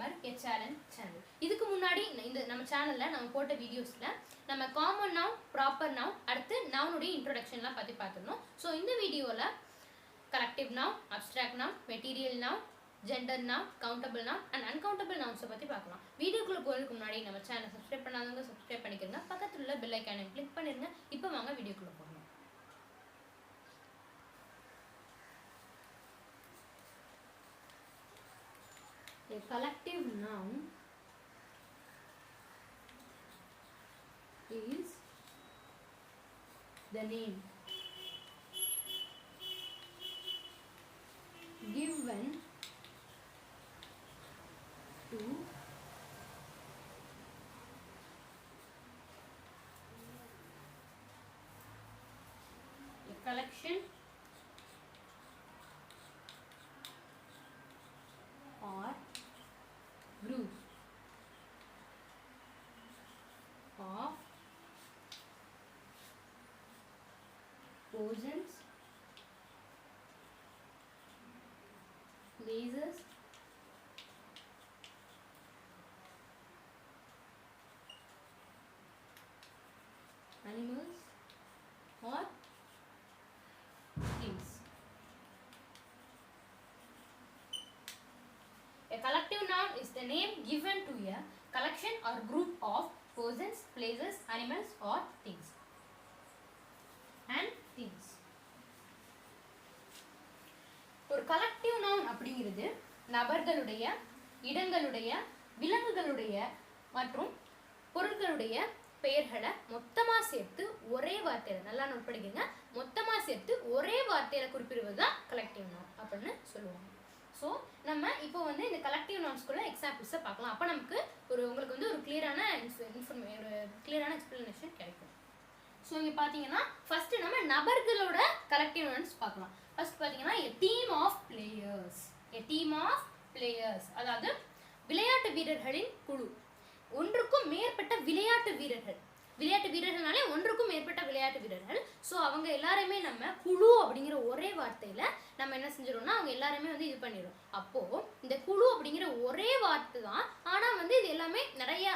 Grammar a challenge channel. இதுக்கு முன்னாடி இந்த நம்ம சேனல்ல நம்ம போட்ட வீடியோஸ்ல நம்ம காமன் நவுன், ப்ராப்பர் நவுன், அடுத்து நவுனுடைய இன்ட்ரோடக்ஷன்லாம் பத்தி பார்த்திருந்தோம். ஸோ இந்த வீடியோல collective noun, abstract noun, material noun, gender noun, countable noun and uncountable நவுன்ஸை பற்றி பார்க்கலாம். வீடியோக்குள்ள போகிறதுக்கு முன்னாடி நம்ம சேனல் சப்ஸ்கிரைப் பண்ணாதவங்க சப்ஸ்கிரைப் பண்ணிக்கிறங்க, பக்கத்தில் உள்ள பெல் ஐக்கானை கிளிக் பண்ணிருங்க. இப்போ வாங்க வீடியோக்குள்ள போகலாம். A collective noun is the name given to a collection or group of persons, places, animals or things. A collective noun is the name given to a collection or group of persons, places, animals or things. And things. ஒரு collective noun அப்படிங்கிறது நபர்களுடைய, இடங்களுடைய, விலங்குகளுடைய மற்றும் பொருட்களுடைய பெயர்களை மொத்தமா சேர்த்து ஒரே வார்த்தையில, நல்லா நோட் பண்ணிக்கங்க, மொத்தமா சேர்த்து ஒரே வார்த்தையில குறிப்பிடுவது தான் collective noun அப்படின்னு சொல்லுவாங்க. ஸோ நம்ம இப்போ வந்து இந்த கலெக்டிவ் நவுன்ஸ்குள்ள எக்ஸாம்பிள்ஸை பார்க்கலாம். அப்போ நமக்கு உங்களுக்கு வந்து ஒரு கிளியரான எக்ஸ்பிளனேஷன் கிடைக்கும். ஸோ இங்கே பார்த்தீங்கன்னா ஃபர்ஸ்ட் நம்ம நபர்களோட கலெக்டிவ் நவுன்ஸ் பார்க்கலாம். ஃபர்ஸ்ட் பார்த்தீங்கன்னா a team of players, அதாவது விளையாட்டு வீரர்களின் குழு. ஒன்றுக்கும் மேற்பட்ட விளையாட்டு வீரர்கள்னாலே ஒன்றுக்கும் மேற்பட்ட விளையாட்டு வீரர்கள். ஸோ அவங்க எல்லாருமே நம்ம குழு அப்படிங்கிற ஒரே வார்த்தையில நம்ம என்ன செஞ்சிடோம்னா அவங்க எல்லாருமே வந்து இது பண்ணிடும். அப்போ இந்த குழு அப்படிங்கிற ஒரே வார்த்தை தான், ஆனா வந்து இது எல்லாமே நிறைய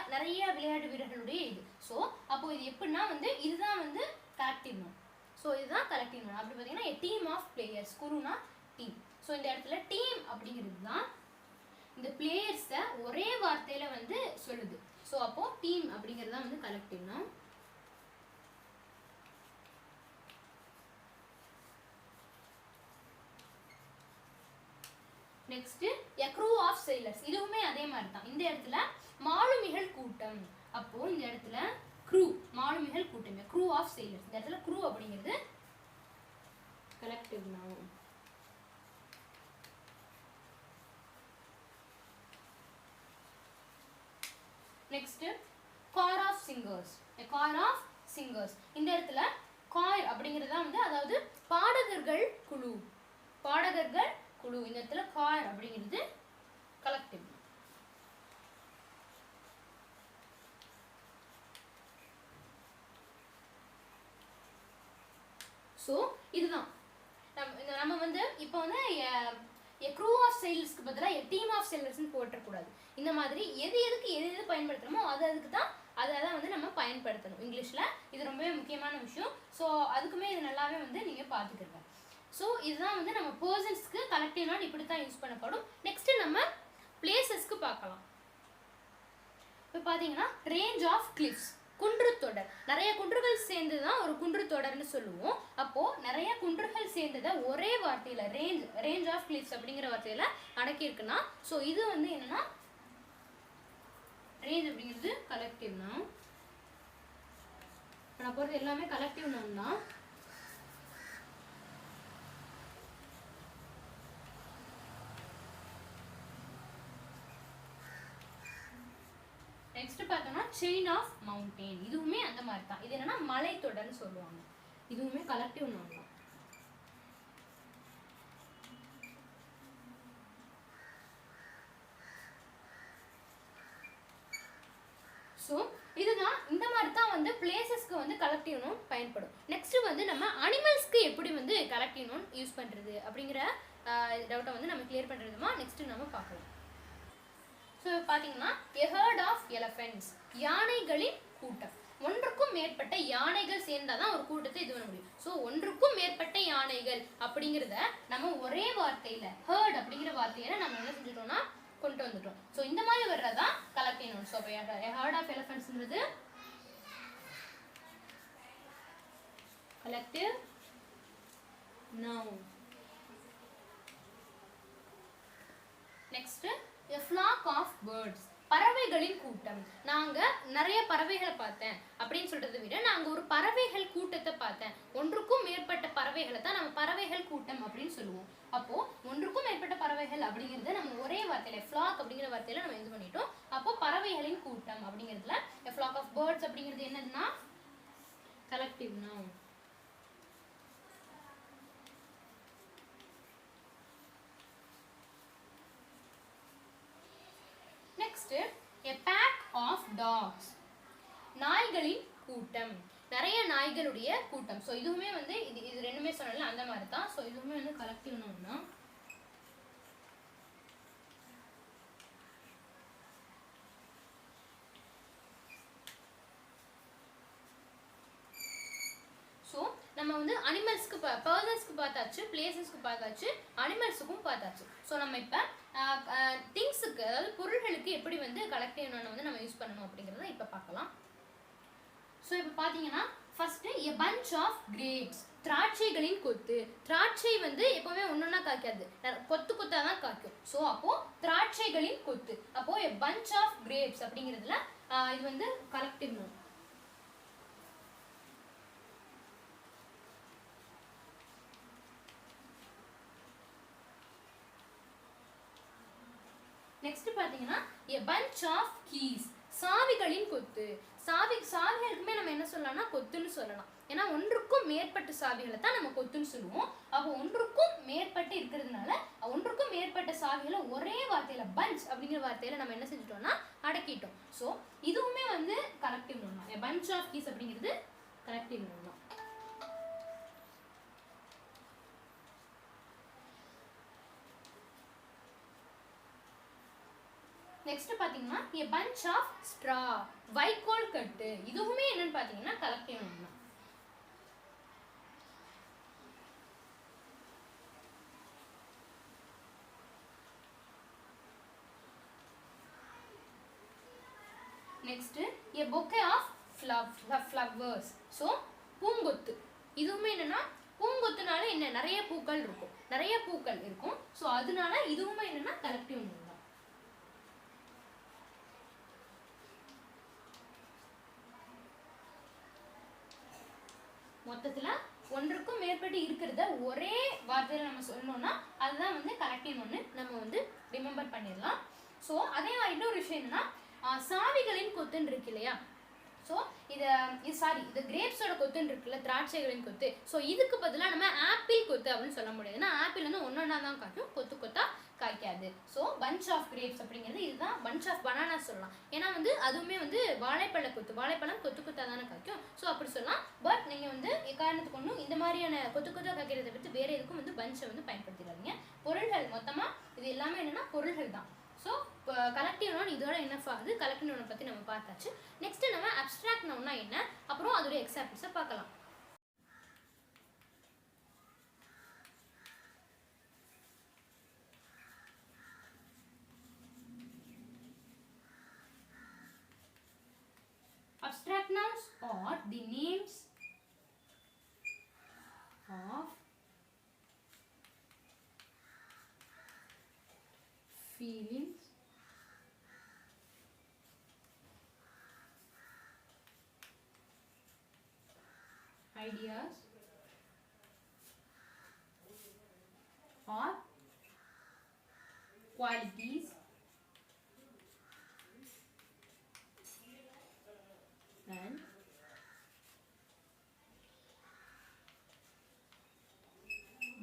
விளையாட்டு வீரர்களுடைய இது. ஸோ அப்போ இது எப்படின்னா வந்து இதுதான் வந்து கலெக்டிவ் நவுன். ஸோ இதுதான் கலெக்டிவ் நவுன். அப்படி பார்த்தீங்கன்னா a team of players, குழுனா டீம். ஸோ இந்த இடத்துல டீம் அப்படிங்கிறது தான் இந்த பிளேயர்ஸை ஒரே வார்த்தையில வந்து சொல்லுது. ஸோ அப்போ டீம் அப்படிங்கிறது தான் வந்து collective noun. Next a crew of sailors, இதுவுமே அதே மாதிரி தான். இந்த இடத்துல மாலுமிகள் கூட்டம். அப்போ இந்த இடத்துல crew, மாலுமிகள் கூட்டம், crew of sailors. இந்த இடத்துல crew அப்படிங்கிறது collective noun. Next choir of singers, a choir of singers. இந்த இடத்துல choir அப்படிங்கிறது வந்து அதாவது பாடகர்கள் குழு. இந்த இடத்துல choir அப்படிங்கிறது கலெக்டிவ். ஸோ இதுதான் நம்ம வந்து இப்போ வந்து a crew of sailors-க்கு பதிலாக a team of sailors-ன்னு போட்டக்கூடாது. இந்த மாதிரி எதுக்கு எது பயன்படுத்தணுமோ அதுக்கு தான் அதான் வந்து நம்ம பயன்படுத்தணும். இங்கிலீஷில் இது ரொம்பவே முக்கியமான விஷயம். ஸோ அதுக்குமே இது நல்லாவே வந்து நீங்கள் பார்த்துக்கிறங்க. ஸோ இதுதான் வந்து நம்ம பர்சன்ஸ்க்கு கலெக்டிவ் நவுன் இப்படி தான் யூஸ் பண்ணப்படும். நெக்ஸ்ட் நம்ம பிளேசஸ்க்கு பார்க்கலாம். இப்போ பார்த்தீங்கன்னா ரேஞ்ச் ஆஃப் கிளிஃப்ஸ், குன்றுத்தொடர். நிறைய குன்றுகள் சேர்ந்து தான் ஒரு குன்றுத்தொடர்னு சொல்லுவோம். அப்போ நிறைய குன்றுகள் சேர்ந்ததை ஒரே வார்த்தையில ரேஞ்ச் ஆஃப் கிளிஃப்ஸ் அப்படிங்கிற வார்த்தையில அடக்கி இருக்குன்னா, ஸோ இது வந்து என்னன்னா ரேஞ்ச் அப்படிங்கிறது கலெக்டிவ் நவுன். நான் போறது எல்லாமே கலெக்டிவ் நவுன் தான். நெக்ஸ்ட் பார்த்தோம்னா செயின் ஆஃப் மவுண்டெயின், இதுவுமே அந்த மாதிரி தான். இது என்னன்னா மலைத்தொடர்னு சொல்லுவாங்க. இதுவுமே கலெக்டிவ் நவுன் தான். ஸோ இதுதான் இந்த மாதிரி தான் வந்து பிளேசஸ்க்கு வந்து கலெக்டிவ் நவுன் பயன்படும். நெக்ஸ்ட் வந்து நம்ம அனிமல்ஸ்க்கு எப்படி வந்து கலெக்டிவ் நவுன் யூஸ் பண்ணுறது அப்படிங்கிற டவுட்டை வந்து நம்ம கிளியர் பண்ணுறதுமா நெக்ஸ்ட் நம்ம பார்க்கலாம். ஸோ பாத்தீங்கன்னா a herd of elephants, யானைகளின் கூட்டம். ஒன்றுக்கும் மேற்பட்ட யானைகள் சேர்ந்தாதான் ஒரு கூட்டத்தை இது பண்ண முடியும். ஸோ ஒன்றுக்கும் மேற்பட்ட யானைகள் அப்படிங்கிறத நம்ம ஒரே வார்த்தையில ஹர்ட் அப்படிங்கிற வார்த்தையில நம்ம என்ன செஞ்சிட்டோம்னா கொண்டு வந்துட்டோம். ஸோ இந்த மாதிரி வர்றதா collective noun. So herd of எலிஃபண்ட்ஸ்ங்கிறது collective noun. Next, a flock of birds, பறவைகளின் கூட்டம். நாங்க நிறைய பறவைகளை பார்த்தேன் அப்படின்னு சொல்றதை விட நாங்க ஒரு பறவைகள் கூட்டத்தை பார்த்தேன். ஒன்றுக்கும் மேற்பட்ட பறவைகளை தான் நம்ம பறவைகள் கூட்டம் அப்படின்னு சொல்லுவோம். அப்போ ஒன்றுக்கும் மேற்பட்ட பறவைகள் அப்படிங்கறத நம்ம ஒரே வார்த்தையில flock அப்படிங்கிற வார்த்தையில நம்ம இது பண்ணிட்டோம். அப்போ பறவைகளின் கூட்டம் அப்படிங்கிறதுல a flock of birds அப்படிங்கிறது என்னதுன்னா collective noun. A pack of dogs, நாய்களின் கூட்டம். நிறைய நாய்களுடைய கூட்டம். ஸோ இதுவுமே வந்து இது ரெண்டுமே சொன்னல அந்த மாதிரி தான். ஸோ இதுவுமே வந்து கலெக்டிவ் நவுன் தான். ஸோ நம்ம வந்து அனிமல்ஸ்க்கு பர்சன்ஸ்க்கு பார்த்தாச்சு, பிளேசஸ்க்கு பார்த்தாச்சு, அனிமல்ஸுக்கும் பார்த்தாச்சு. ஸோ நம்ம இப்போ திங்ஸுக்கு அதாவது பொருள்களுக்கு எப்படி வந்து கலெக்டிவ் நவுன் வந்து நம்ம யூஸ் பண்ணணும் அப்படிங்கிறத இப்போ பார்க்கலாம். ஸோ இப்போ பார்த்தீங்கன்னா first a bunch of grapes, திராட்சைகளின் கொத்து. திராட்சை வந்து எப்பவுமே ஒன்னொன்னா காய்க்காது, கொத்து கொத்தா தான் காய்க்கும். ஸோ அப்போ திராட்சைகளின் கொத்து. அப்போ a bunch of grapes அப்படிங்கிறதுல இது வந்து கலெக்டிவ் நவுன். நெக்ஸ்ட் பாத்தீங்கன்னா a bunch of keys, சாவிகளின் கொத்து. சாவிகளுக்குமே நம்ம என்ன சொல்லலாம்னா கொத்துன்னு சொல்லலாம். ஏன்னா ஒன்றுக்கும் மேற்பட்ட சாவிகளை தான் நம்ம கொத்துன்னு சொல்லுவோம். அப்போ ஒன்றுக்கும் மேற்பட்டு இருக்கிறதுனால ஒன்றுக்கும் மேற்பட்ட சாவிகளை ஒரே வார்த்தையில பஞ்ச் அப்படிங்கிற வார்த்தையில நம்ம என்ன செஞ்சிட்டோம்னா அடக்கிட்டோம். ஸோ இதுவுமே வந்து கலெக்டிவ் நவுன் தான். a bunch of keys அப்படிங்கிறது கலெக்டிவ் நவுன் தான். நெக்ஸ்ட் பாத்தீங்கன்னா a bunch of straw, வைக்கோல் கட்டு. இதுவுமே என்னன்னு பாத்தீங்கன்னா கலெக்டிவ் நவுன் தான். Next a bouquet of flowers, so பூங்கொத்து. இதுவுமே என்னன்னா பூங்கொத்துனால என்ன நிறைய பூக்கள் இருக்கும். ஸோ அதனால இதுவுமே என்னன்னா கலெக்டிவ் நவுன் தான். மொத்தத்துல ஒன்றுக்கும் மேற்பட்டு இருக்கிறத ஒரே வார்த்தையில நம்ம சொல்லணும்னா அதுதான் வந்து கலெக்டிவ் நவுன். நம்ம வந்து ரிமெம்பர் பண்ணிடலாம். ஸோ அதே மாதிரி இன்னொரு விஷயம் என்னன்னா சாவிகளின் கொத்துன்னு இருக்கு இல்லையா. ஸோ இது கிரேப்ஸோட கொத்துன்னு இருக்குல்ல, திராட்சைகளின் கொத்து. ஸோ இதுக்கு பதிலாக நம்ம ஆப்பிள் கொத்து அப்படின்னு சொல்ல முடியாது. ஏன்னா ஆப்பிள் வந்து ஒன்னொன்னா தான் காய்க்கும், கொத்து கொத்தா காய்க்காது. ஸோ bunch of grapes அப்படிங்கிறது இதுதான். bunch of bananas சொல்லலாம். ஏன்னா வந்து அதுவுமே வந்து வாழைப்பழம் கொத்து கொத்தா தானே காய்க்கும். ஸோ அப்படி சொல்லலாம். பட் நீங்கள் வந்து காரணத்துக்கு ஒன்றும் இந்த மாதிரியான கொத்து கொத்தா காய்க்கிறத பற்றி வேற எதுக்கும் வந்து பஞ்சை வந்து பயன்படுத்திடாதீங்க. பொருள்கள் மொத்தமாக இது எல்லாமே என்னன்னா பொருள்கள் தான். ஸோ கலெக்டிவ் நவுன் இதோட என்னஃப் ஆகுது. கலெக்டிவ் நவுனை பற்றி நம்ம பார்த்தாச்சு. நெக்ஸ்ட் நம்ம அப்ஸ்ட்ராக்ட் நவுன்னா என்ன, அப்புறம் அதோட எக்ஸாம்பிள்ஸை பார்க்கலாம். Abstract nouns are the names of feelings, ideas, or qualities and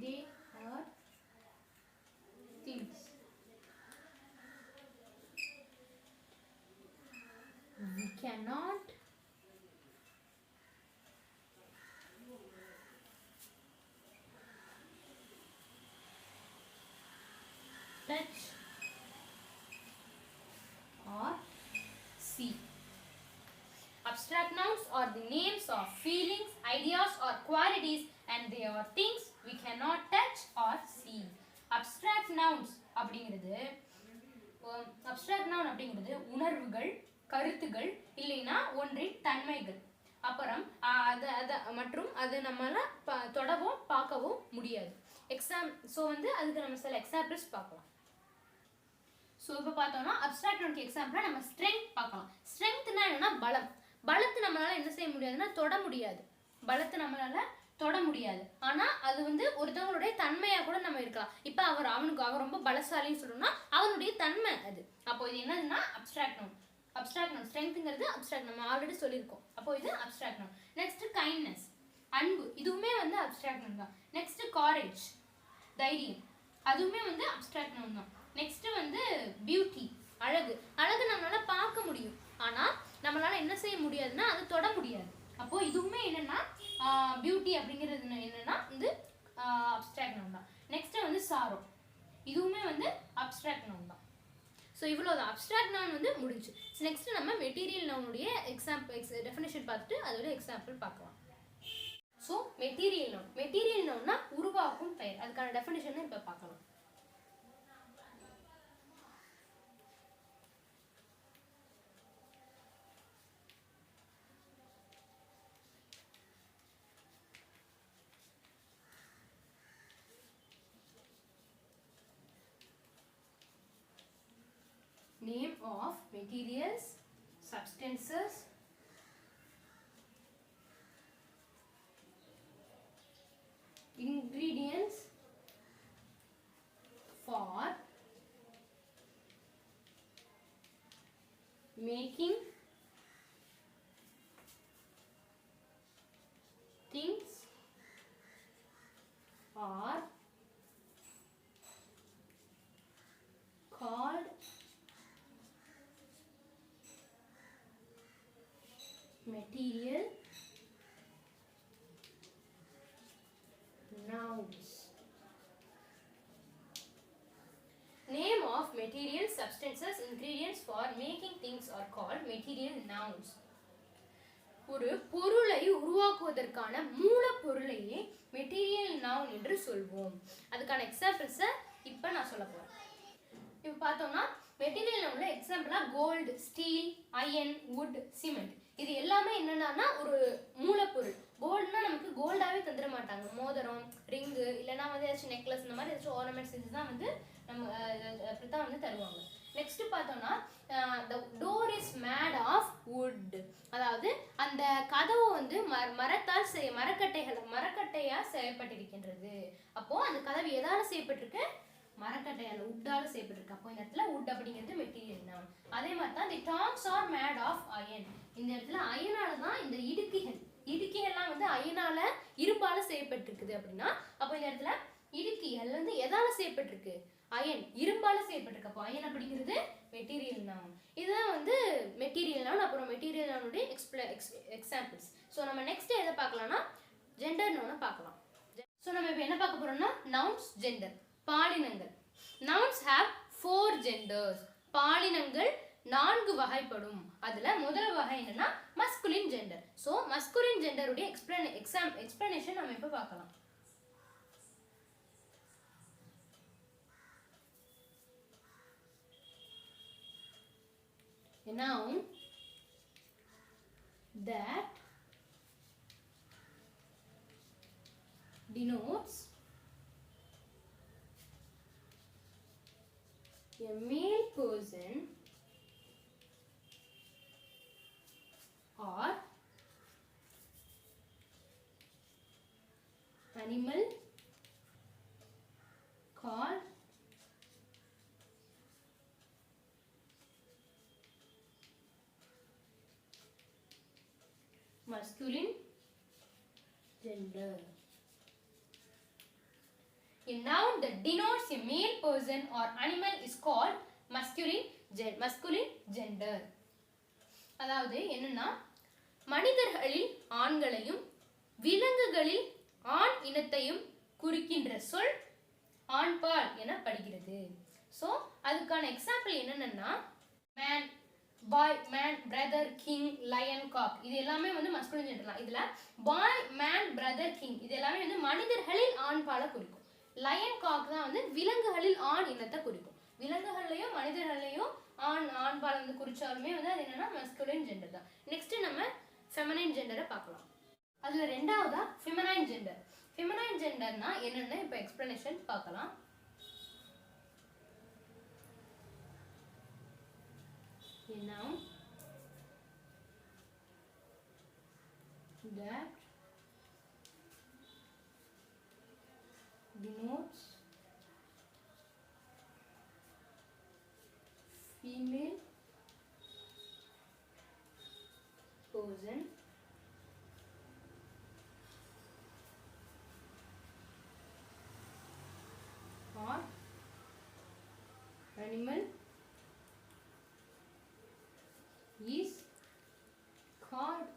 they are things. We cannot touch, are the names of feelings, ideas or qualities and they are things we cannot touch or see. Abstract nouns அப்படிங்கிறது உணர்வுகள், கருத்துகள் இல்லைன்னா ஒன்றின் தன்மைகள். அப்புறம் மற்றும் அது நம்மளால தொடவும் பார்க்கவும் முடியாது. ஸோ அதுக்கு நம்ம சில எக்ஸாம்பிள்ஸ் பார்க்கலாம். ஸோ இப்போ பார்த்தோம்னா அப்ஸ்ட்ராக்ட் நவுனுக்கு எக்ஸாம்பிளாக நம்ம ஸ்ட்ரென்த் பார்க்கலாம். ஸ்ட்ரென்த்னா என்னன்னா பலம். பலத்தை நம்மளால என்ன செய்ய முடியாதுன்னா தொட முடியாது. பலத்தை நம்மளால தொட முடியாது. ஆனால் அது ஒருத்தவங்களுடைய தன்மையாக கூட நம்ம இருக்கலாம். இப்போ அவன் ரொம்ப பலசாலின்னு சொல்லணும்னா அவனுடைய தன்மை அது. அப்போ இது என்னதுன்னா அப்ஸ்ட்ராக்ட் நவுன். அப்ஸ்ட்ராக்ட் நவுன் ஸ்ட்ரென்த்ங்கிறது அப்ஸ்ட்ராக்ட், நம்ம ஆல்ரெடி சொல்லியிருக்கோம். அப்போ இது அப்ஸ்ட்ராக்ட் நவுன். நெக்ஸ்ட் கைண்ட்னஸ், அன்பு, இதுவுமே அப்ஸ்ட்ராக்ட் நவுன் தான். நெக்ஸ்ட் காரேஜ், தைரியம், அதுவுமே அப்ஸ்ட்ராக்ட் நவுன் தான். நெக்ஸ்ட் பியூட்டி, அழகு. அழகு நம்மளால பார்க்க முடியும், ஆனால் நம்மளால என்ன செய்ய முடியாதுன்னா அது தொட முடியாது. அப்போ இதுவுமே என்னன்னா பியூட்டி அப்படிங்கிறது என்னன்னா அப்ஸ்ட்ராக்ட் நவுன் தான். நெக்ஸ்ட் சாரோ, இதுவுமே அப்ஸ்ட்ராக்ட் நவுன் தான். ஸோ இவ்வளோதான் அப்ஸ்ட்ராக்ட் நவுன் முடிஞ்சு. நெக்ஸ்ட் நம்ம மெட்டீரியல் நவுனுடைய டெஃபினேஷன் பார்த்துட்டு அதோட எக்ஸாம்பிள் பார்க்கலாம். So material noun. மெட்டீரியல் நவுன்னா உருவாக்கும் பெயர். அதுக்கான டெஃபினேஷன் இப்போ பார்க்கலாம். Name of materials, substances, ingredients for making things are called material nouns. Name of materials, substances, ingredients for making things are called material nouns. ஒரு பொருளை உருவாக்குவதற்கான மூலப்பொருளையே மெட்டீரியல் நவுன் என்று சொல்வோம். அதுக்கான எக்ஸாம்பிள்ஸை இப்போ நான் சொல்ல போறேன். இப்போ பார்த்தோம்னா மெட்டீரியல் நவுன்ல எக்ஸாம்பிளா gold, steel, iron, wood, cement, இது எல்லாமே என்னன்னா ஒரு மூலப்பொருள். கோல்டுனா நமக்கு கோல்டாவே தந்துட மாட்டாங்க. மோதிரம், ரிங்கு இல்லைன்னா ஏதாச்சும் நெக்லஸ், இந்த மாதிரி ஏதாச்சும் ஆர்னமெண்ட்ஸ் இதுதான் நம்ம அப்படித்தான் தருவாங்க. நெக்ஸ்ட் பார்த்தோம்னா the door is made of wood, அதாவது அந்த கதவு மரக்கட்டையால் செய்யப்பட்டிருக்கின்றது. அப்போ அந்த கதவு எதால செய்யப்பட்டிருக்கு? மரக்கட்டையால், உட்டால செய்யப்பட்டிருக்கு. அப்போ இந்த இடத்துல wood அப்படிங்கிறது மெட்டீரியல் நவுன். அதே மாதிரி தான் the tongs are made of iron, இந்த இடத்துல அயனால தான் இந்த இடுக்கிகள்லாம் அயனால இரும்பால செய்யப்பட்டிருக்குது அப்படின்னா அப்போ இந்த இடத்துல இடுக்கிகள் எதால செய்யப்பட்டிருக்கு? அயன், இரும்பால செய்யப்பட்டிருக்கு. அப்போ அயன் அப்படிங்கிறது மெட்டீரியல் நவுன். இதுதான் மெட்டீரியல் நவுன். அப்புறம் மெட்டீரியல் நவுனுடைய எக்ஸாம்பிள்ஸ். ஸோ நம்ம நெக்ஸ்ட் எதை பார்க்கலாம்னா ஜெண்டர் நவுனை பார்க்கலாம். ஸோ நம்ம இப்போ என்ன பார்க்க போறோம்னா நவுன்ஸ், ஜெண்டர், பாலினங்கள். Nouns have 4 genders. பாலினங்கள் 4 வகைப்படும். அதுல முதல் வகை என்னன்னா மஸ்குலின் ஜெண்டர். ஸோ மஸ்குலின் ஜெண்டருடைய எக்ஸ்பிளனேஷன் நம்ம இப்போ பார்க்கலாம். A noun that denotes a male person or animal called masculine gender. A noun that denotes a male person or animal is called masculine gender. அதாவது என்னன்னா மனிதர்களில் ஆண்களையும் விலங்குகளில் ஆண் இனத்தையும் குறிக்கின்ற சொல் ஆண்பால் எனப்படுகிறது. ஸோ அதுக்கான எக்ஸாம்பிள் என்னன்னா மேன், பாய், மேன், பிரதர், கிங், லயன், காக் இது எல்லாமே வந்து மஸ்குலின் ஜெண்டர் தான். இதுல பாய், மேன், பிரதர், கிங் இது எல்லாமே வந்து மனிதர்களில் ஆண் பாலை குறிக்கும். லயன், காக் தான் வந்து விலங்குகளில் ஆண் இனத்தை குறிக்கும். விலங்குகள்லையும் மனிதர்களையும் ஆண் பாலை வந்து குறிச்சாலுமே வந்து அது என்னன்னா மஸ்குலின் ஜெண்டர் தான். நெக்ஸ்ட் நம்ம ஃபெமினைன் ஜெண்டரை பார்க்கலாம். அதுல ரெண்டாவதா ஃபெமினைன் ஜெண்டர். ஃபெமினைன் ஜெண்டர்னா என்னன்னு இப்போ எக்ஸ்பிளனேஷன் பார்க்கலாம். Now that denotes female person or animal is called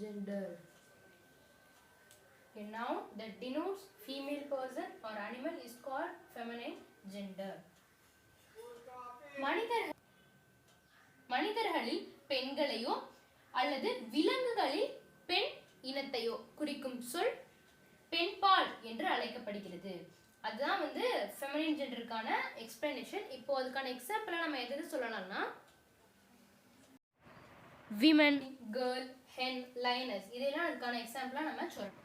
gender. A noun that denotes female person or animal is called feminine gender. மனிதர்களில் பெண்களையோ அல்லது விலங்குகளில் பெண் இனத்தையோ குறிக்கும் சொல் பெண்பால் என்று அழைக்கப்படுகிறது. அதுதான் வந்து ஃபெமினைன் ஜெண்டருக்கான எக்ஸ்பிளனேஷன். இப்போ அதுக்கான எக்ஸாம்பிளா நம்ம எது சொல்லலாம்னா விமன், கேர்ள், ஹென், லைனஸ் இதெல்லாம் அதுக்கான எக்ஸாம்பிளா நம்ம சொல்லலாம்.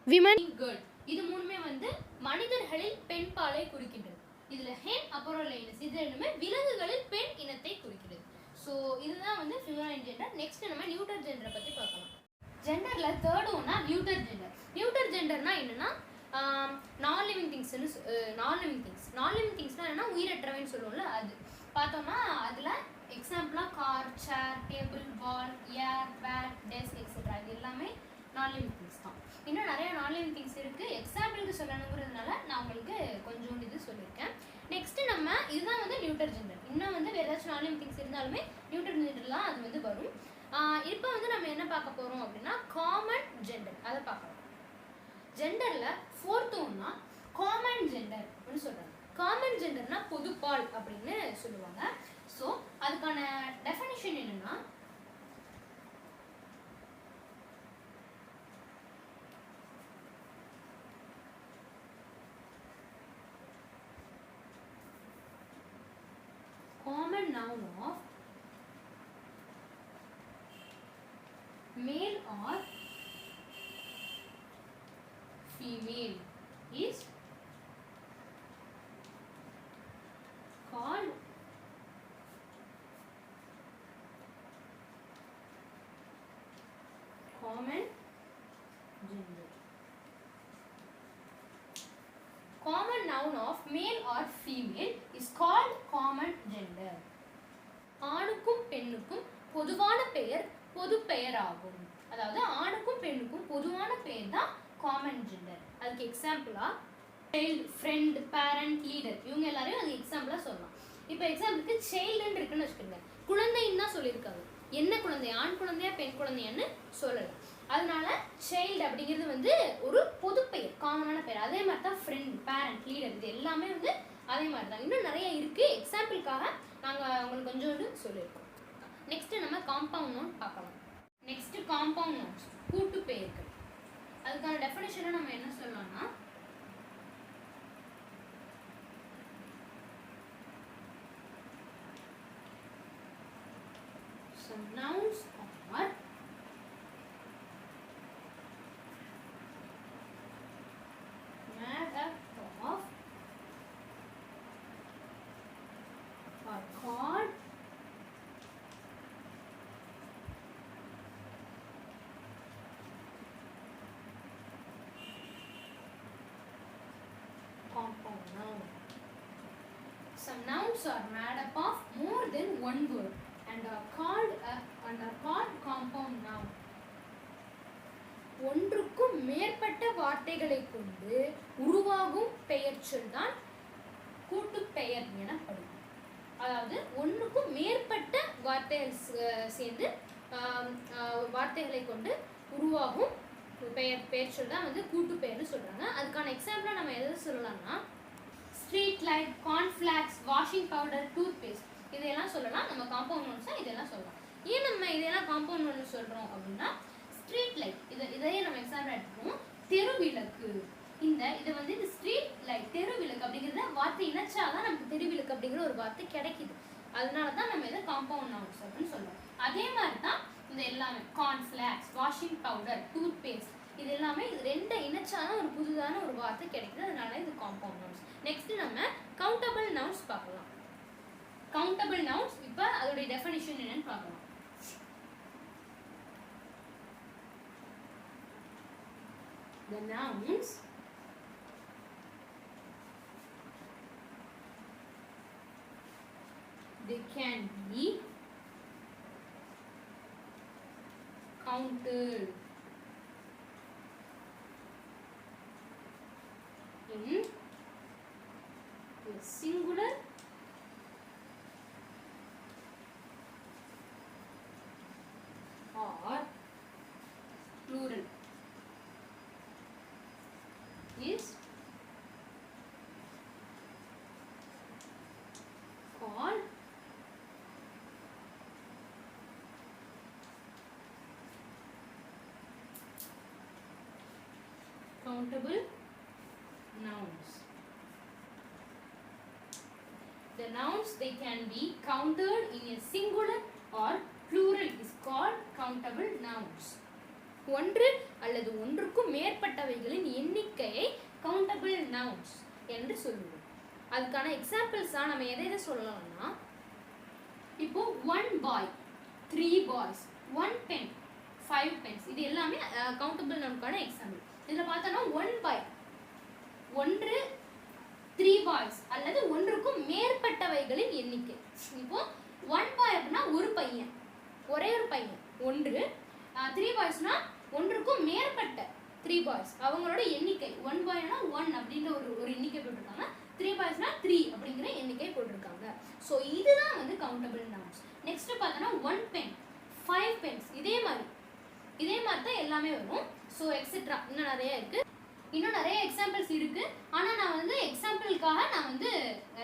விமன், கேர்ள் இது மூணுமே வந்து மனிதர்களில் பெண் பாலை குறிக்கின்றது. இதுல ஹென் அப்புறம் லைனஸ் இது ரெண்டுமே விலங்குகளில் பெண் இனத்தை குறிக்கிறது. ஸோ இதுதான் வந்து ஃபெமினைன் ஜெண்டர். நெக்ஸ்ட் நம்ம நியூட்டர் ஜெண்டரை பத்தி பார்க்கலாம். ஜெண்டர்ல தேர்ட் ஒன்னா நியூட்டர் ஜெண்டர். நியூட்டர் ஜெண்டர்னா என்னன்னா நான் லிவிங் திங்ஸ்னா என்னன்னா உயிரற்றவைன்னு சொல்லுவோம்ல அது பார்த்தோம்னா அதுல எக்ஸாம்பிளா கார், சேர், டேபிள், பால், ஏர், பேட், டெஸ்க் எக்ஸெட்ரா இது எல்லாமே நான் லிவிங் திங்ஸ் தான். இன்னும் நிறைய நான் லிவிங் திங்ஸ் இருக்கு. எக்ஸாம்பிளுக்கு சொல்லணுங்கிறதுனால நான் உங்களுக்கு கொஞ்சோண்டு இது சொல்லியிருக்கேன். நெக்ஸ்ட் நம்ம இதுதான் வந்து நியூட்டர் ஜெண்டர். இன்னும் வந்து வேற ஏதாச்சும் நான் லிவிங் திங்ஸ் இருந்தாலுமே நியூட்டர் ஜெண்டர்லாம் அது வந்து வரும். இப்போ வந்து நம்ம என்ன பார்க்க போறோம் அப்படின்னா காமன் ஜெண்டர் அதை பார்க்கலாம். ஜெண்டர்ல ஃபோர்த் ஒன்னா காமன் ஜெண்டர் அப்படின்னு சொல்றாங்க. காமன் ஜெண்டர்னா பொதுப்பால் அப்படின்னு சொல்லுவாங்க. ஸோ அதுக்கான டெஃபினிஷன் என்னன்னா common noun of male or female is called common gender. Common noun of male or female is called common gender. ஆணுக்கும் பெண்ணுக்கும் பொதுவான பெயர் பொது பெயராகும். அதாவது ஆணுக்கும் பெண்ணுக்கும் பொதுவான பெயர் தான் காமன் ஜெண்டர். அதுக்கு எக்ஸாம்பிளா சைல்டு, ஃப்ரெண்ட், பேரண்ட், லீடர் இவங்க எல்லாரையும் அது எக்ஸாம்பிளா சொல்லலாம். இப்போ எக்ஸாம்பிளுக்கு சைல்டுன்னு இருக்குன்னு வச்சுக்கோங்க. குழந்தைன்னு தான் சொல்லியிருக்காங்க. என்ன குழந்தை, ஆண் குழந்தையா பெண் குழந்தையான்னு சொல்லலாம். அதனால சைல்டு அப்படிங்கிறது வந்து ஒரு பொது பெயர், காமனான பெயர். அதே மாதிரி தான் ஃப்ரெண்ட், பேரண்ட், லீடர் இது எல்லாமே வந்து அதே மாதிரி தான். இன்னும் நிறைய இருக்கு. எக்ஸாம்பிளுக்காக நாங்கள் உங்களுக்கு கொஞ்சோண்டு சொல்லியிருக்கோம். நெக்ஸ்ட் நம்ம காம்பவுண்ட் நவுன் பார்க்கலாம். நெக்ஸ்ட் காம்பவுண்ட் நவுன்ஸ் கூட்டு பெயர்கள். அதுக்கான டெஃபினிஷனை நம்ம என்ன சொல்லலாம்னா some nouns are made up of are called compound noun. Some nouns are made up of more than one word and are called compound noun. ஒன்றுக்கும் மேற்பட்ட வார்த்தைகளை கொண்டு உருவாகும் பெயர்ச்சொல் தான் கூட்டு பெயர் எனப்படும். அதாவது ஒன்றுக்கும் மேற்பட்ட வார்த்தைகள் சேர்ந்து வார்த்தைகளை கொண்டு உருவாகும் பெயர் சொல் தான் வந்து கூட்டு பெயர்னு சொல்றாங்க. அதுக்கான எக்ஸாம்பிளா நம்ம எதை சொல்லலாம்னா street light, cornflakes, washing powder, toothpaste இதெல்லாம் சொல்லலாம். நம்ம காம்பவுண்ட் நவுன்ஸா இதெல்லாம் சொல்லலாம். ஏன் நம்ம இதெல்லாம் காம்பவுண்ட் நவுன் சொல்றோம் அப்படின்னா ஸ்ட்ரீட் லைட் இதையே நம்ம எக்ஸாம்பிள் எடுத்துக்கிறோம். தெருவிளக்கு இதை வந்து இந்த ஸ்ட்ரீட் லைட் தெருவிளக்கு அப்படிங்கிறத வார்த்தை இணைச்சாதான் நமக்கு தெருவிளக்கு அப்படிங்கிற ஒரு வார்த்தை கிடைக்குது. அதனால தான் நம்ம இதை காம்பவுண்ட் நவுன்ஸ் அப்படின்னு சொல்றோம். அதே மாதிரி தான் இந்த எல்லாமே கார்ன்ஃபிளாக்ஸ், வாஷிங் பவுடர், டூத் பேஸ்ட் இது எல்லாமே இது ரெண்டை இணைச்சாதான் ஒரு புதுதான ஒரு வார்த்தை கிடைக்குது. அதனால இது காம்பவுண்ட் நவுன்ஸ். நெக்ஸ்ட் நம்ம கவுண்டபிள் நவுன்ஸ் பார்க்கலாம். கவுண்டபிள் நவுன்ஸ் இப்போ அதோட டெஃபினிஷன் என்னன்னு பார்க்கலாம். The nouns they can be counted in a singular or plural is called countable nouns. The nouns they can be counted in a singular or plural is called countable nouns. ஒன்று அல்லது ஒன்றுக்கும் மேற்பட்டவைகளின் எண்ணிக்கையை countable nouns என்று சொல்லுவோம். அதுக்கான எக்ஸாம்பிள்ஸா நம்ம எதை சொல்லலாம்னா இப்போ 1 பாய், 3 பாய்ஸ், 1 பென், 5 பென்ஸ் இது எல்லாமே கவுண்டபிள் நவுனுக்கான எக்ஸாம்பிள். இதுல பார்த்தோம்னா 1 பாய் ஒன்று, 3 பாய்ஸ் அல்லது ஒன்றுக்கும் மேற்பட்டவைகளின் எண்ணிக்கை. இப்போ 1 பாய் அப்படின்னா ஒரு பையன், ஒரே ஒரு பையன் ஒன்று. 3 பாய்ஸ்னா ஒன்றுக்கும் மேற்பட்ட 3 பாய்ஸ் அவங்களோட எண்ணிக்கை. 1 பாய்னா 1 அப்படின்ற ஒரு எண்ணிக்கை போட்டிருக்காங்க. 3 பாய்ஸ்னா 3 அப்படிங்கிற எண்ணிக்கை போட்டிருக்காங்க. ஸோ இதுதான் வந்து கவுண்டபிள் நவுன்ஸ். நெக்ஸ்ட் பார்த்தோன்னா 1 பென், 5 பென்ஸ் இதே மாதிரி தான் எல்லாமே வரும். ஸோ எக்ஸெட்ரா இன்னும் நிறைய இருக்கு. இன்னும் நிறைய எக்ஸாம்பிள்ஸ் இருக்கு. ஆனால் நான் வந்து எக்ஸாம்பிளுக்காக நான் வந்து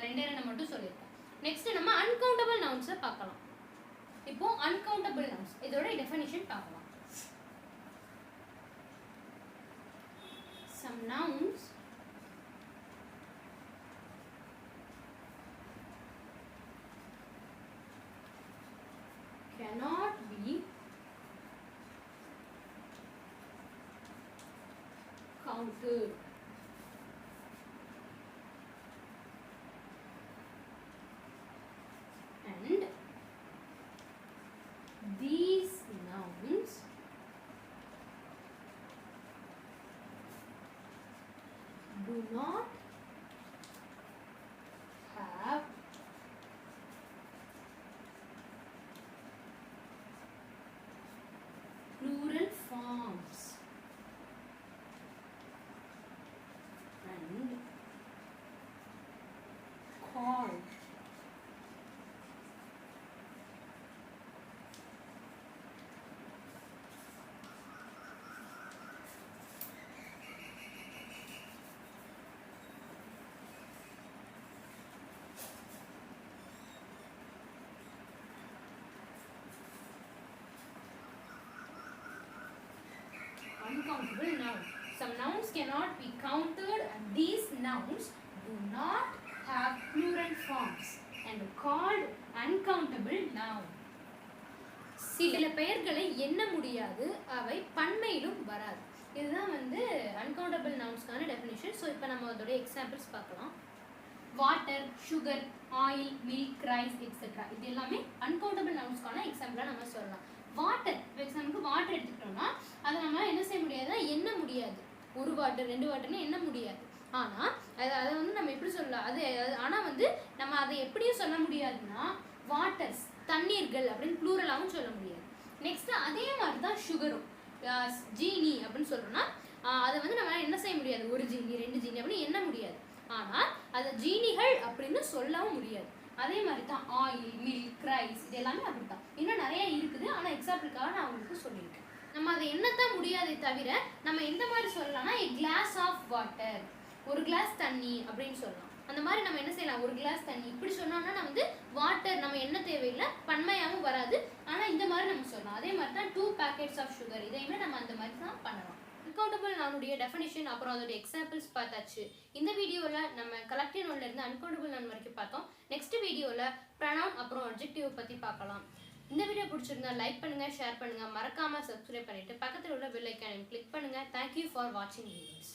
2 மட்டும் சொல்லியிருக்கேன். நெக்ஸ்ட் நம்ம அன்கவுண்டபிள் நவுன்ஸை பார்க்கலாம். இப்போ அன்கவுண்டபிள் நவுன்ஸ் இதோட டெஃபினிஷன் பார்க்கலாம். Some nouns cannot be counted and these nouns do not have plural forms and called uncountable noun. Some nouns cannot be counted and these nouns do not have plural forms and called uncountable noun. சில பெயர்களை எண்ண முடியாது, அவை பன்மையிலும் வராது. இதுதான் வந்து uncountable நவுன்ஸ்க்கான definition. So இப்போ நம்ம அதோட எக்ஸாம்பிள்ஸ் பார்க்கலாம். Water, sugar, oil, milk, rice etcetera இது எல்லாமே அன்கவுண்டபிள் நவுன்ஸ்க்கான எக்ஸாம்பிளாக நம்ம சொல்லலாம். வாட்டர் எக்ஸாம்பிளுக்கு வாட்டர் எடுத்துக்கிட்டோம்னா அதை நம்ம என்ன செய்ய முடியாதுன்னா எண்ண முடியாது. 1 வாட்டர் 2 வாட்டர்னு எண்ண முடியாது. ஆனால் அதை வந்து நம்ம எப்படி சொல்லலாம் ஆனால் வந்து நம்ம அதை எப்படியும் சொல்ல முடியாதுன்னா வாட்டர்ஸ் தண்ணீர்கள் அப்படின்னு ப்ளூரலாகவும் சொல்ல முடியாது. நெக்ஸ்ட் அதே மாதிரி தான் சுகரும் ஜீனி அப்படின்னு சொல்கிறோம்னா அதை வந்து நம்ம என்ன செய்ய முடியாது 1 ஜீனி 2 ஜீனி அப்படின்னு எண்ண முடியாது. ஆனால் அதை ஜீனிகள் அப்படின்னு சொல்லவும் முடியாது. அதே மாதிரி தான் ஆயில், மில்க், ரைஸ் இது எல்லாமே அப்படி தான். இன்னும் நிறைய இருக்குது, ஆனால் எக்ஸாம்பிளுக்காக நான் உங்களுக்கு சொல்லியிருக்கேன். நம்ம அதை என்னத்தான் முடியாதே தவிர நம்ம எந்த மாதிரி சொல்லலாம்னா a glass of water, ஒரு கிளாஸ் தண்ணி அப்படின்னு சொல்லலாம். அந்த மாதிரி நம்ம என்ன செய்யலாம், ஒரு கிளாஸ் தண்ணி இப்படி சொன்னோம்னா நம்ம வந்து வாட்டர் நம்ம என்ன தேவையில்லை, பன்மையாகவும் வராது, ஆனால் இந்த மாதிரி நம்ம சொல்லலாம். அதே மாதிரி தான் 2 packets of sugar, இதையுமே நம்ம அந்த மாதிரி தான் பண்ணலாம். அன்கவுண்டபிள் நானுடைய டெஃபினிஷன் அப்புறம் அதோட எக்ஸாம்பிள்ஸ் பார்த்தாச்சு. இந்த வீடியோவில் நம்ம கலெக்டிவ் நோன்லேருந்து அன்கவுண்டபிள் நான் வரைக்கும் பார்த்தோம். நெக்ஸ்ட் வீடியோவில் ப்ரனவுன் அப்புறம் அட்ஜெக்டிவ் பற்றி பார்க்கலாம். இந்த வீடியோ பிடிச்சிருந்தா லைக் பண்ணுங்கள், ஷேர் பண்ணுங்கள், மறக்காமல் சப்ஸ்கிரைப் பண்ணிவிட்டு பக்கத்தில் உள்ள பெல் ஐக்கானை கிளிக் பண்ணுங்கள். தேங்க்யூ ஃபார் வாட்சிங் வீடியோஸ்.